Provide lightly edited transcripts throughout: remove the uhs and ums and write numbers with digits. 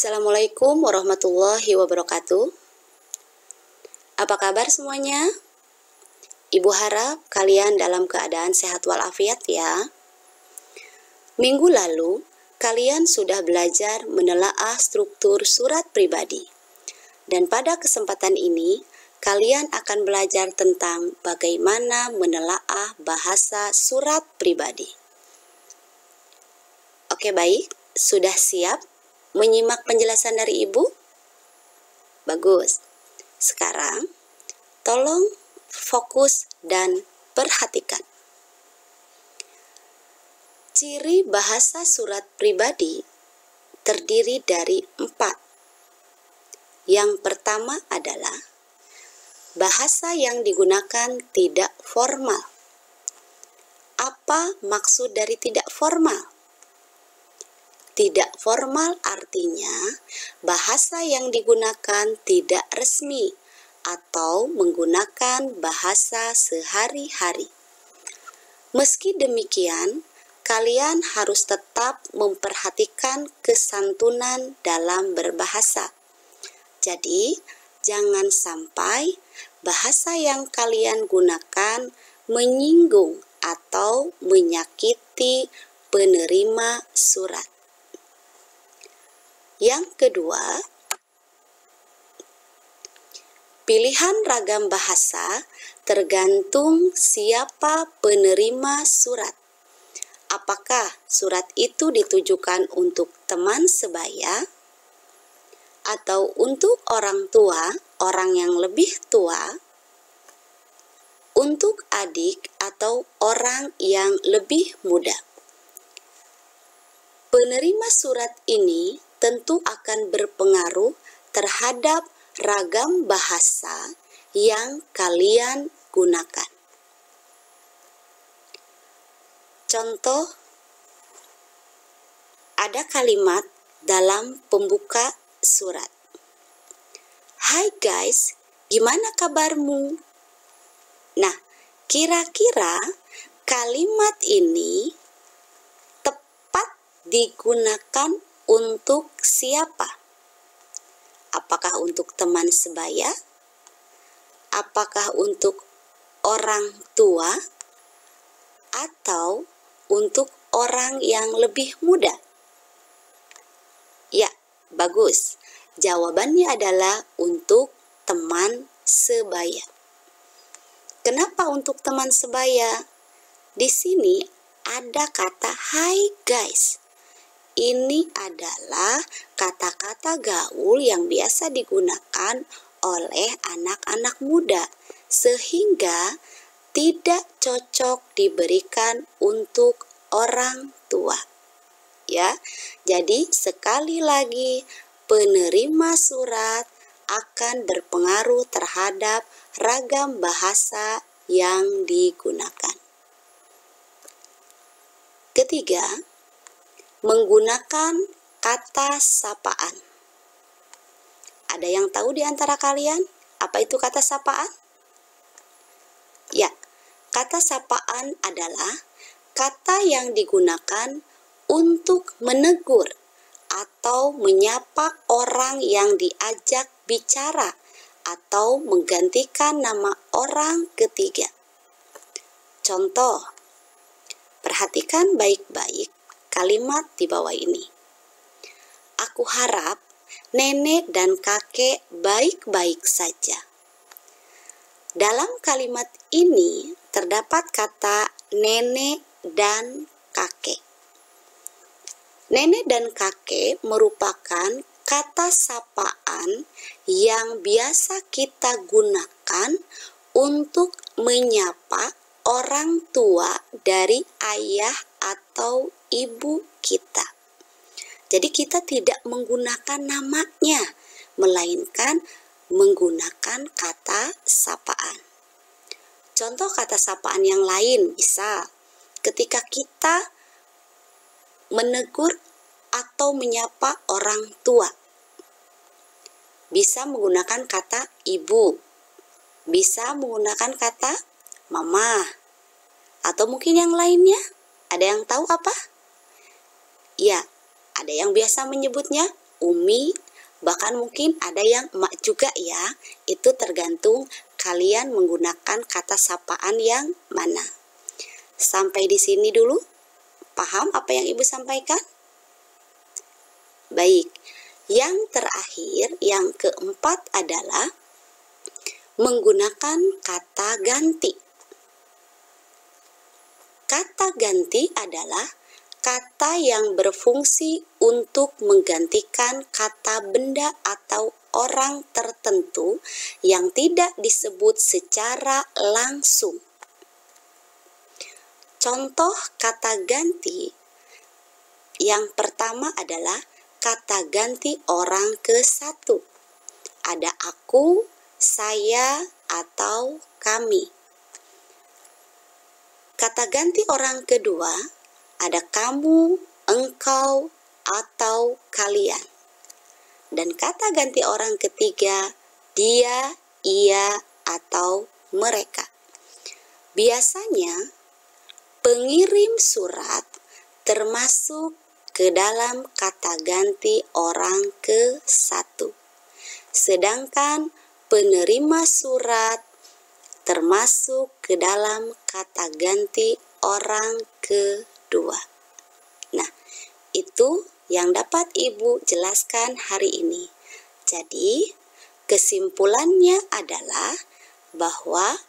Assalamualaikum warahmatullahi wabarakatuh. Apa kabar semuanya? Ibu harap kalian dalam keadaan sehat walafiat ya. Minggu lalu, kalian sudah belajar menelaah struktur surat pribadi. Dan pada kesempatan ini, kalian akan belajar tentang bagaimana menelaah bahasa surat pribadi. Oke, baik. Sudah siap menyimak penjelasan dari Ibu? Bagus. Sekarang, tolong fokus dan perhatikan. Ciri bahasa surat pribadi terdiri dari 4. Yang pertama adalah bahasa yang digunakan tidak formal. Apa maksud dari tidak formal? Tidak formal artinya bahasa yang digunakan tidak resmi atau menggunakan bahasa sehari-hari. Meski demikian, kalian harus tetap memperhatikan kesantunan dalam berbahasa. Jadi, jangan sampai bahasa yang kalian gunakan menyinggung atau menyakiti penerima surat. Yang kedua, pilihan ragam bahasa tergantung siapa penerima surat. Apakah surat itu ditujukan untuk teman sebaya, atau untuk orang tua, orang yang lebih tua, untuk adik atau orang yang lebih muda. Penerima surat ini tentu akan berpengaruh terhadap ragam bahasa yang kalian gunakan. Contoh, ada kalimat dalam pembuka surat. Hai guys, gimana kabarmu? Nah, kira-kira kalimat ini tepat digunakan untuk siapa? Apakah untuk teman sebaya? Apakah untuk orang tua? Atau untuk orang yang lebih muda? Ya, bagus. Jawabannya adalah untuk teman sebaya. Kenapa untuk teman sebaya? Di sini ada kata hai guys. Ini adalah kata-kata gaul yang biasa digunakan oleh anak-anak muda, sehingga tidak cocok diberikan untuk orang tua. Ya, jadi sekali lagi penerima surat akan berpengaruh terhadap ragam bahasa yang digunakan. Ketiga, menggunakan kata sapaan. Ada yang tahu di antara kalian apa itu kata sapaan? Ya, kata sapaan adalah kata yang digunakan untuk menegur atau menyapa orang yang diajak bicara atau menggantikan nama orang ketiga. Contoh, perhatikan baik-baik kalimat di bawah ini. Aku harap nenek dan kakek baik-baik saja. Dalam kalimat ini terdapat kata nenek dan kakek. Nenek dan kakek merupakan kata sapaan yang biasa kita gunakan untuk menyapa orang tua dari ayah atau ibu kita. Jadi kita tidak menggunakan namanya, melainkan menggunakan kata sapaan. Contoh kata sapaan yang lain bisa ketika kita menegur atau menyapa orang tua. Bisa menggunakan kata ibu, bisa menggunakan kata mama, atau mungkin yang lainnya. Ada yang tahu apa? Ya, ada yang biasa menyebutnya umi, bahkan mungkin ada yang emak juga ya. Itu tergantung kalian menggunakan kata sapaan yang mana. Sampai di sini dulu. Paham apa yang Ibu sampaikan? Baik. Yang terakhir, yang keempat adalah menggunakan kata ganti. Kata ganti adalah kata yang berfungsi untuk menggantikan kata benda atau orang tertentu yang tidak disebut secara langsung. Contoh kata ganti yang pertama adalah kata ganti orang ke satu. Ada aku, saya, atau kami. Kata ganti orang kedua ada kamu, engkau, atau kalian. Dan kata ganti orang ketiga dia, ia, atau mereka. Biasanya pengirim surat termasuk ke dalam kata ganti orang ke satu. Sedangkan penerima surat termasuk ke dalam kata ganti orang kedua. Nah, itu yang dapat Ibu jelaskan hari ini. Jadi, kesimpulannya adalah bahwa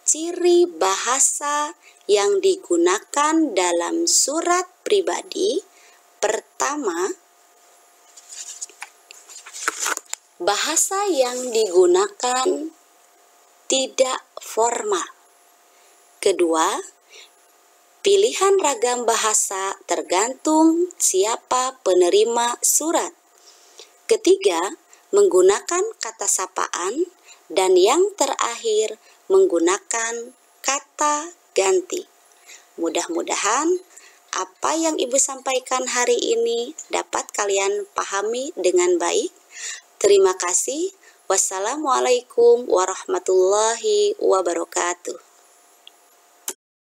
ciri bahasa yang digunakan dalam surat pribadi, pertama, bahasa yang digunakan tidak formal. Kedua, pilihan ragam bahasa tergantung siapa penerima surat. Ketiga, menggunakan kata sapaan. Dan yang terakhir, menggunakan kata ganti. Mudah-mudahan apa yang Ibu sampaikan hari ini dapat kalian pahami dengan baik. Terima kasih. Wassalamualaikum warahmatullahi wabarakatuh.